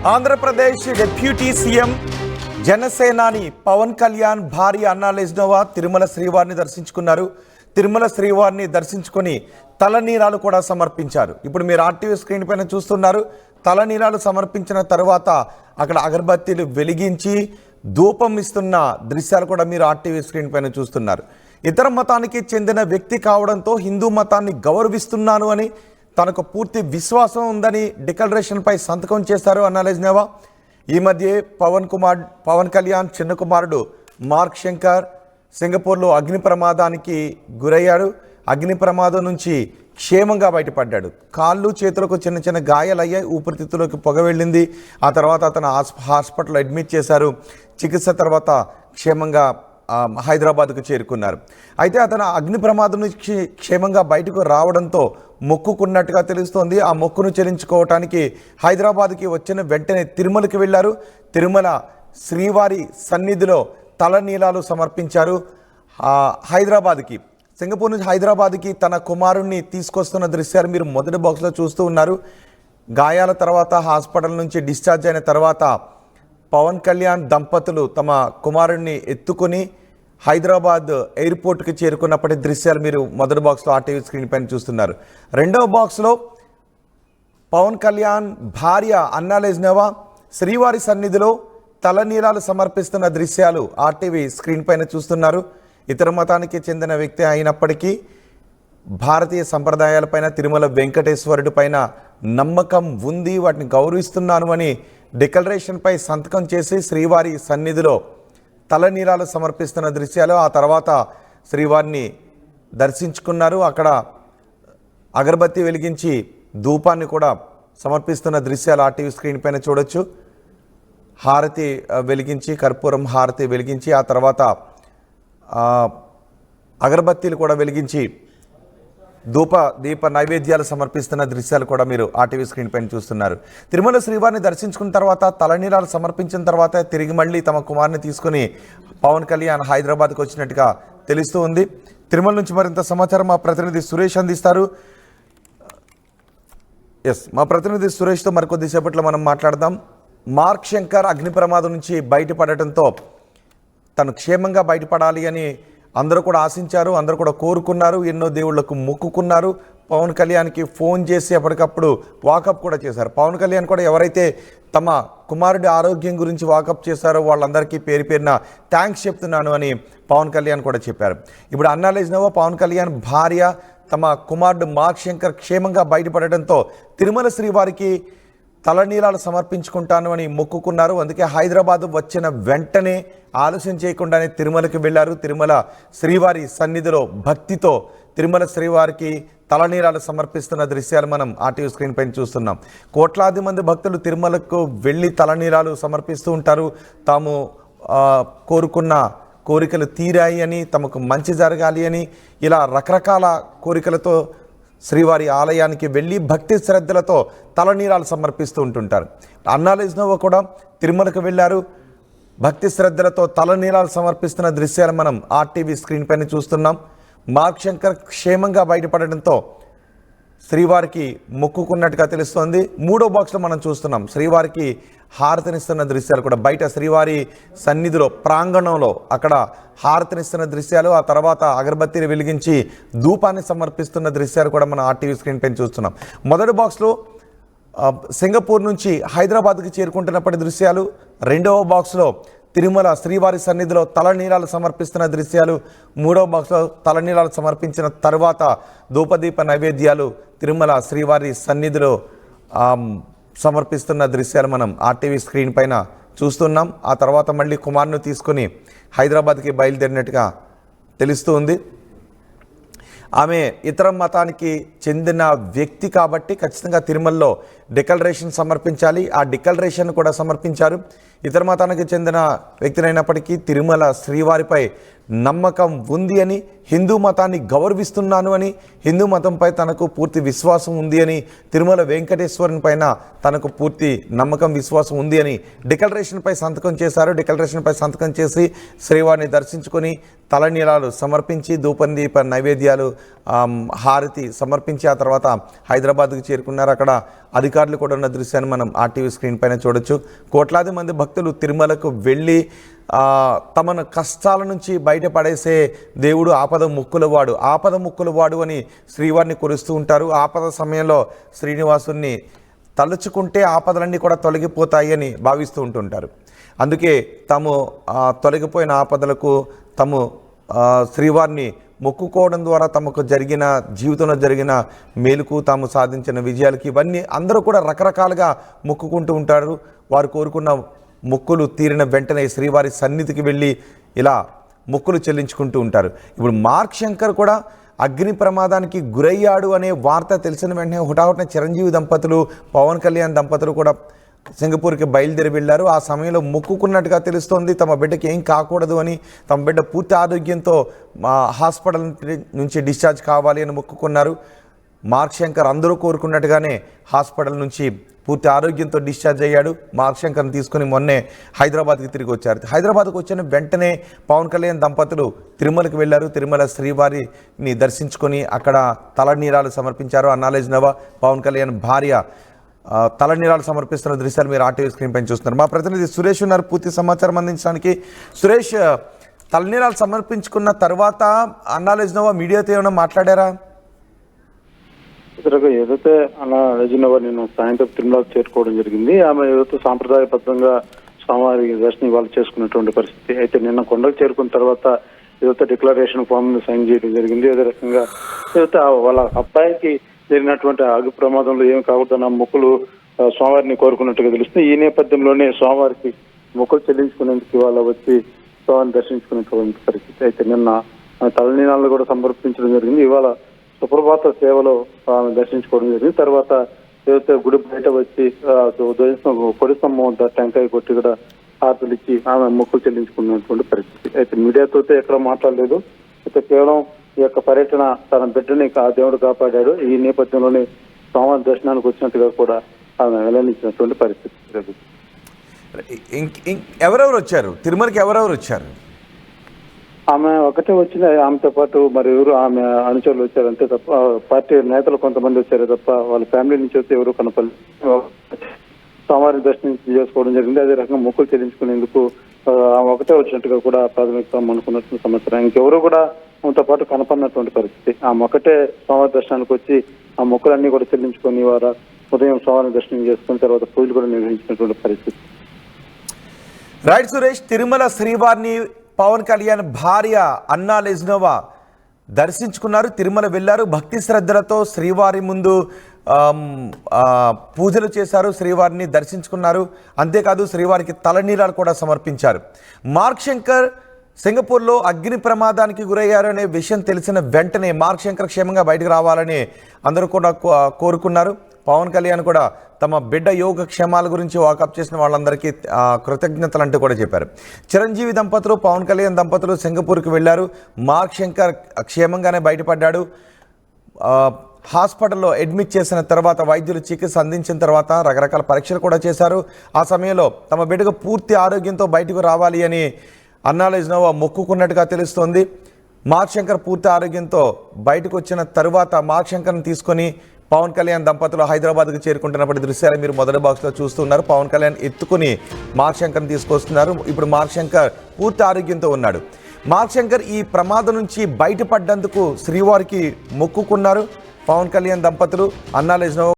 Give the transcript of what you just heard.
Andhra Pradesh deputy CM జనసేనాని పవన్ కళ్యాణ్ భార్య అన్నా లెజ్నోవా తిరుమల శ్రీవారిని దర్శించుకున్నారు. తిరుమల శ్రీవారిని దర్శించుకొని తలనీలాలు కూడా సమర్పించారు. ఇప్పుడు మీరు ఆర్టీవీ స్క్రీన్ పైన చూస్తున్నారు. తలనీలాలు సమర్పించిన తర్వాత అక్కడ అగరబత్తీలు వెలిగించి ధూపం ఇస్తున్న దృశ్యాలు కూడా మీరు ఆర్టీవీ స్క్రీన్ పైన చూస్తున్నారు. ఇతర మతానికి చెందిన వ్యక్తి కావడంతో హిందూ మతాన్ని గౌరవిస్తున్నాను అని తనకు పూర్తి విశ్వాసం ఉందని డిక్లరేషన్పై సంతకం చేశారు అన్నా లెజ్నోవా. ఈ మధ్య పవన్ కళ్యాణ్ చిన్న కుమారుడు మార్క్ శంకర్ సింగపూర్లో అగ్ని ప్రమాదానికి గురయ్యాడు. అగ్ని ప్రమాదం నుంచి క్షేమంగా బయటపడ్డాడు. కాళ్ళు చేతులకు చిన్న చిన్న గాయాలయ్యాయి, ఊపిరితిత్తులోకి పొగ వెళ్ళింది. ఆ తర్వాత అతను హాస్పిటల్లో అడ్మిట్ చేశారు. చికిత్స తర్వాత క్షేమంగా హైదరాబాద్కు చేరుకున్నారు. అయితే అతను అగ్ని ప్రమాదం నుంచి క్షేమంగా బయటకు రావడంతో మొక్కుకున్నట్టుగా తెలుస్తోంది. ఆ మొక్కును చెల్లించుకోవటానికి హైదరాబాద్కి వచ్చిన వెంటనే తిరుమలకి వెళ్ళారు. తిరుమల శ్రీవారి సన్నిధిలో తలనీలాలు సమర్పించారు. హైదరాబాద్కి సింగపూర్ నుంచి హైదరాబాద్కి తన కుమారుణ్ణి తీసుకొస్తున్న దృశ్యాలు మీరు మొదటి బాక్స్లో చూస్తూ ఉన్నారు. గాయాల తర్వాత హాస్పిటల్ నుంచి డిశ్చార్జ్ అయిన తర్వాత పవన్ కళ్యాణ్ దంపతులు తమ కుమారుణ్ణి ఎత్తుకొని హైదరాబాద్ ఎయిర్పోర్ట్కి చేరుకున్నప్పటి దృశ్యాలు మీరు మొదటి బాక్స్లో ఆర్టీవీ స్క్రీన్ పైన చూస్తున్నారు. రెండవ బాక్స్లో పవన్ కళ్యాణ్ భార్య అన్నా లెజ్నోవా శ్రీవారి సన్నిధిలో తలనీలాలు సమర్పిస్తున్న దృశ్యాలు ఆర్టీవీ స్క్రీన్ పైన చూస్తున్నారు. ఇతర మతానికి చెందిన వ్యక్తి అయినప్పటికీ భారతీయ సంప్రదాయాలపైన తిరుమల వెంకటేశ్వరుడి పైన నమ్మకం ఉంది, వాటిని గౌరవిస్తున్నాను అని డిక్లరేషన్పై సంతకం చేసి శ్రీవారి సన్నిధిలో తలనీలాలు సమర్పిస్తున్న దృశ్యాలు. ఆ తర్వాత శ్రీవారిని దర్శించుకున్నారు. అక్కడ అగరబత్తి వెలిగించి ధూపాన్ని కూడా సమర్పిస్తున్న దృశ్యాలు ఆర్టీవీ స్క్రీన్ పైన చూడొచ్చు. హారతి వెలిగించి కర్పూరం హారతి వెలిగించి ఆ తర్వాత అగరబత్తీలు కూడా వెలిగించి దీప నైవేద్యాలు సమర్పిస్తున్న దృశ్యాలు కూడా మీరు ఆర్టీవీ స్క్రీన్ పైన చూస్తున్నారు. తిరుమల శ్రీవారిని దర్శించుకున్న తర్వాత తలనీలాలు సమర్పించిన తర్వాత తిరిగి మళ్ళీ తమ కుమారుని తీసుకుని పవన్ కళ్యాణ్ హైదరాబాద్కి వచ్చినట్టుగా తెలుస్తూ ఉంది. తిరుమల నుంచి మరింత సమాచారం మా ప్రతినిధి సురేష్ అందిస్తారు. మా ప్రతినిధి సురేష్తో మరికొద్దిసేపట్లో మనం మాట్లాడదాం. మార్క్ శంకర్ అగ్ని ప్రమాదం నుంచి బయటపడటంతో తను క్షేమంగా బయటపడాలి అని అందరూ కూడా ఆశించారు, అందరూ కూడా కోరుకున్నారు, ఎన్నో దేవుళ్లకు మొక్కుకున్నారు. పవన్ కళ్యాణ్కి ఫోన్ చేసి ఎప్పటికప్పుడు వాకప్ కూడా చేశారు. పవన్ కళ్యాణ్ కూడా ఎవరైతే తమ కుమారుడి ఆరోగ్యం గురించి వాకప్ చేశారో వాళ్ళందరికీ పేరు పేరున థ్యాంక్స్ చెప్తున్నాను అని పవన్ కళ్యాణ్ కూడా చెప్పారు. ఇప్పుడు అన్నా లెజ్నోవా పవన్ కళ్యాణ్ భార్య తమ కుమారుడు మార్క్ శంకర్ క్షేమంగా బయటపడటంతో తిరుమల శ్రీవారికి తలనీలాలు సమర్పించుకుంటాను అని మొక్కుకున్నారు. అందుకే హైదరాబాద్ వచ్చిన వెంటనే ఆలస్యం చేయకుండానే తిరుమలకి వెళ్ళారు. తిరుమల శ్రీవారి సన్నిధిలో భక్తితో తిరుమల శ్రీవారికి తలనీలాలు సమర్పిస్తున్న దృశ్యాలు మనం ఆర్టీవీ స్క్రీన్ పైన చూస్తున్నాం. కోట్లాది మంది భక్తులు తిరుమలకు వెళ్ళి తలనీలాలు సమర్పిస్తూ ఉంటారు. తాము కోరుకున్న కోరికలు తీరాయి అని, తమకు మంచి జరగాలి అని, ఇలా రకరకాల కోరికలతో శ్రీవారి ఆలయానికి వెళ్ళి భక్తి శ్రద్ధలతో తలనీలాలు సమర్పిస్తూ ఉంటుంటారు. అన్నా లెజ్నోవా కూడా తిరుమలకు వెళ్ళారు. భక్తి శ్రద్ధలతో తలనీలాలు సమర్పిస్తున్న దృశ్యాలు మనం ఆర్టీవీ స్క్రీన్ పైన చూస్తున్నాం. మార్క్ శంకర్ క్షేమంగా బయటపడడంతో శ్రీవారికి మొక్కుకున్నట్టుగా తెలుస్తోంది. మూడో బాక్స్లో మనం చూస్తున్నాం శ్రీవారికి హారతినిస్తున్న దృశ్యాలు కూడా బయట శ్రీవారి సన్నిధిలో ప్రాంగణంలో అక్కడ హారతినిస్తున్న దృశ్యాలు, ఆ తర్వాత అగరబత్తీని వెలిగించి ధూపాన్ని సమర్పిస్తున్న దృశ్యాలు కూడా మనం ఆర్టీవీ స్క్రీన్ పైన చూస్తున్నాం. మొదటి బాక్స్లో సింగపూర్ నుంచి హైదరాబాద్కి చేరుకుంటున్నప్పటి దృశ్యాలు, రెండవ బాక్స్లో తిరుమల శ్రీవారి సన్నిధిలో తలనీలాలు సమర్పిస్తున్న దృశ్యాలు, మూడవ బాక్స్లో తలనీలాలు సమర్పించిన తర్వాత ధూపదీప నైవేద్యాలు తిరుమల శ్రీవారి సన్నిధిలో సమర్పిస్తున్న దృశ్యాలు మనం ఆర్టీవీ స్క్రీన్ పైన చూస్తున్నాం. ఆ తర్వాత మళ్ళీ కుమారుని తీసుకొని హైదరాబాద్కి బయలుదేరినట్టుగా తెలుస్తూ ఉంది. ఆమె ఇతర మతానికి చెందిన వ్యక్తి కాబట్టి ఖచ్చితంగా తిరుమలలో డిక్లరేషన్ సమర్పించాలి. ఆ డిక్లరేషన్ కూడా సమర్పించారు. ఇతర మతానికి చెందిన వ్యక్తినైనప్పటికీ తిరుమల శ్రీవారిపై నమ్మకం ఉంది అని, హిందూ మతాన్ని గౌరవిస్తున్నాను అని, హిందూ మతంపై తనకు పూర్తి విశ్వాసం ఉంది అని, తిరుమల వెంకటేశ్వరుని పైన తనకు పూర్తి నమ్మకం విశ్వాసం ఉంది అని డిక్లరేషన్పై సంతకం చేశారు. డిక్లరేషన్పై సంతకం చేసి శ్రీవారిని దర్శించుకొని తలనీలాలు సమర్పించి ధూపదీప నైవేద్యాలు హారతి సమర్పించి ఆ తర్వాత హైదరాబాద్కు చేరుకున్నారు. అక్కడ అధికారులు కూడా ఉన్న దృశ్యాన్ని మనం ఆర్టీవీ స్క్రీన్ పైన చూడొచ్చు. కోట్లాది మంది భక్తులు తిరుమలకు వెళ్ళి తమను కష్టాల నుంచి బయటపడేసే దేవుడు ఆపద ముక్కులవాడు అని శ్రీవారిని కొలుస్తూ ఉంటారు. ఆపద సమయంలో శ్రీనివాసుని తలుచుకుంటే ఆపదలన్నీ కూడా తొలగిపోతాయి అని భావిస్తూ ఉంటుంటారు. అందుకే తాము తొలగిపోయిన ఆపదలకు తాము శ్రీవారిని మొక్కుకోవడం ద్వారా తమకు జీవితంలో జరిగిన మేలుకు తాము సాధించిన విజయాలకి ఇవన్నీ అందరూ కూడా రకరకాలుగా మొక్కుకుంటూ ఉంటారు. వారు కోరుకున్న మొక్కులు తీరిన వెంటనే శ్రీవారి సన్నిధికి వెళ్ళి ఇలా మొక్కులు చెల్లించుకుంటూ ఉంటారు. ఇప్పుడు మార్క్ శంకర్ కూడా అగ్ని ప్రమాదానికి గురయ్యాడు అనే వార్త తెలిసిన వెంటనే హుటాహుటిన చిరంజీవి దంపతులు, పవన్ కళ్యాణ్ దంపతులు కూడా సింగపూర్కి బయలుదేరి వెళ్ళారు. ఆ సమయంలో మొక్కుకున్నట్టుగా తెలుస్తోంది. తమ బిడ్డకి ఏం కాకూడదు అని, తమ బిడ్డ పూర్తి ఆరోగ్యంతో హాస్పిటల్ నుంచి డిశ్చార్జ్ కావాలి అని మొక్కుకున్నారు. మార్క్ శంకర్ అందరూ కోరుకున్నట్టుగానే హాస్పిటల్ నుంచి పూర్తి ఆరోగ్యంతో డిశ్చార్జ్ అయ్యాడు. మార్క్ శంకర్ని తీసుకుని మొన్నే హైదరాబాద్కి తిరిగి వచ్చారు. హైదరాబాద్కు వచ్చిన వెంటనే పవన్ కళ్యాణ్ దంపతులు తిరుమలకి వెళ్ళారు. తిరుమల శ్రీవారిని దర్శించుకొని అక్కడ తలనీరాలు సమర్పించారు. అన్నాలేజ్ నవా పవన్ కళ్యాణ్ భార్య తలనీరాలు సమర్పిస్తున్న దృశ్యాలు మీరు ఆర్టీవీ స్క్రీన్ పైన చూస్తున్నారు. మా ప్రతినిధి సురేష్ ఉన్నారు పూర్తి సమాచారం అందించడానికి. సురేష్, తలనీరాలు సమర్పించుకున్న తర్వాత అన్నాలేజ్ నవా మీడియాతో ఏమైనా మాట్లాడారా? ఏదైతే అలా రజనవ నేను సాయంత్రం తిరుమలకు చేరుకోవడం జరిగింది. ఆమె ఏదైతే సాంప్రదాయబద్ధంగా స్వామివారి దర్శనం ఇవాళ చేసుకున్నటువంటి పరిస్థితి. అయితే నిన్న కొండకు చేరుకున్న తర్వాత ఏదైతే డిక్లరేషన్ ఫామ్ సైన్ చేయడం జరిగింది. అదే రకంగా ఏదైతే వాళ్ళ అబ్బాయికి జరిగినటువంటి అగ్ని ప్రమాదంలో ఏమి కాకూడదన్న మొక్కులు స్వామివారిని కోరుకున్నట్టుగా తెలుస్తుంది. ఈ నేపథ్యంలోనే స్వామివారికి మొక్కులు చెల్లించుకునేందుకు ఇవాళ వచ్చి స్వామివారిని దర్శించుకునేటువంటి పరిస్థితి. అయితే నిన్న తలనీనాలను కూడా సమర్పించడం జరిగింది. ఇవాళ సుప్రభాత సేవలో ఆమె దర్శించుకోవడం జరిగింది. తర్వాత ఏదైతే గుడి బయట వచ్చి కొడి స్తంభం వద్ద టెంకాయ కొట్టి కూడా హారతులు ఇచ్చి ఆమె మొక్కులు చెల్లించుకున్నటువంటి పరిస్థితి. అయితే మీడియాతో ఎక్కడ మాట్లాడలేదు. అయితే కేవలం ఈ యొక్క పర్యటన తన బిడ్డని ఆ దేవుడు కాపాడాడు. ఈ నేపథ్యంలోనే స్వామివారి దర్శనానికి వచ్చినట్టుగా కూడా ఆమె వెల్లడించినటువంటి పరిస్థితి. ఎవరెవరు వచ్చారు తిరుమలకి? ఎవరెవరు వచ్చారు? ఆమె ఒకటే వచ్చింది. ఆమెతో పాటు మరి ఎవరు ఆమె అనుచరులు వచ్చారు అంతే తప్ప, పార్టీ నేతలు కొంతమంది వచ్చారు తప్ప వాళ్ళ ఫ్యామిలీ నుంచి వస్తే ఎవరు కనపల్లి స్వామివారి దర్శనం చేసుకోవడం జరిగింది. అదే రకంగా మొక్కులు చెల్లించుకునేందుకు ఆమె ఒకటే వచ్చినట్టుగా కూడా ప్రాథమికంగా అనుకున్నటువంటి సమాచారం. ఇంకెవరు కూడా ఆమెతో పాటు కనపడినటువంటి పరిస్థితి. ఆమె ఒకటే స్వామివారి దర్శనానికి వచ్చి ఆ మొక్కులన్నీ కూడా చెల్లించుకొని వారు ఉదయం స్వామివారి దర్శనం చేసుకున్న తర్వాత పూజలు కూడా నిర్వహించినటువంటి పరిస్థితి. రైట్ సురేష్, తిరుమల శ్రీవారిని పవన్ కళ్యాణ్ భార్య అన్నాలేజ్ నవా దర్శించుకున్నారు. తిరుమల వెళ్ళారు. భక్తి శ్రద్ధలతో శ్రీవారి ముందు పూజలు చేశారు. శ్రీవారిని దర్శించుకున్నారు. అంతేకాదు శ్రీవారికి తలనీలాలు కూడా సమర్పించారు. మార్క్ శంకర్ సింగపూర్లో అగ్ని ప్రమాదానికి గురయ్యారు అనే విషయం తెలిసిన వెంటనే మార్క్ శంకర్ క్షేమంగా బయటకు రావాలని అందరూ కూడా కోరుకున్నారు. పవన్ కళ్యాణ్ కూడా తమ బిడ్డ యోగక్షేమాల గురించి వాకప్ చేసిన వాళ్ళందరికీ కృతజ్ఞతలు అంటూ కూడా చెప్పారు. చిరంజీవి దంపతులు, పవన్ కళ్యాణ్ దంపతులు సింగపూర్కి వెళ్ళారు. మార్క్ శంకర్ క్షేమంగానే బయటపడ్డాడు. హాస్పిటల్లో అడ్మిట్ చేసిన తర్వాత వైద్యులు చికిత్స అందించిన తర్వాత రకరకాల పరీక్షలు కూడా చేశారు. ఆ సమయంలో తమ బిడ్డకు పూర్తి ఆరోగ్యంతో బయటకు రావాలి అని అన్నాలేజ్ నవా మొక్కుకున్నట్టుగా తెలుస్తోంది. మార్క్ శంకర్ పూర్తి ఆరోగ్యంతో బయటకు వచ్చిన తరువాత మార్క్ శంకర్ని తీసుకొని పవన్ కళ్యాణ్ దంపతులు హైదరాబాద్కు చేరుకుంటున్నప్పటి దృశ్యాలు మీరు మొదటి బాక్స్లో చూస్తున్నారు. పవన్ కళ్యాణ్ ఎత్తుకుని మార్క్ శంకర్ని తీసుకొస్తున్నారు. ఇప్పుడు మార్క్ శంకర్ పూర్తి ఆరోగ్యంతో ఉన్నాడు. మార్క్ శంకర్ ఈ ప్రమాదం నుంచి బయటపడ్డందుకు శ్రీవారికి మొక్కుకున్నారు. పవన్ కళ్యాణ్ దంపతులు అన్నాలేజ్ నవా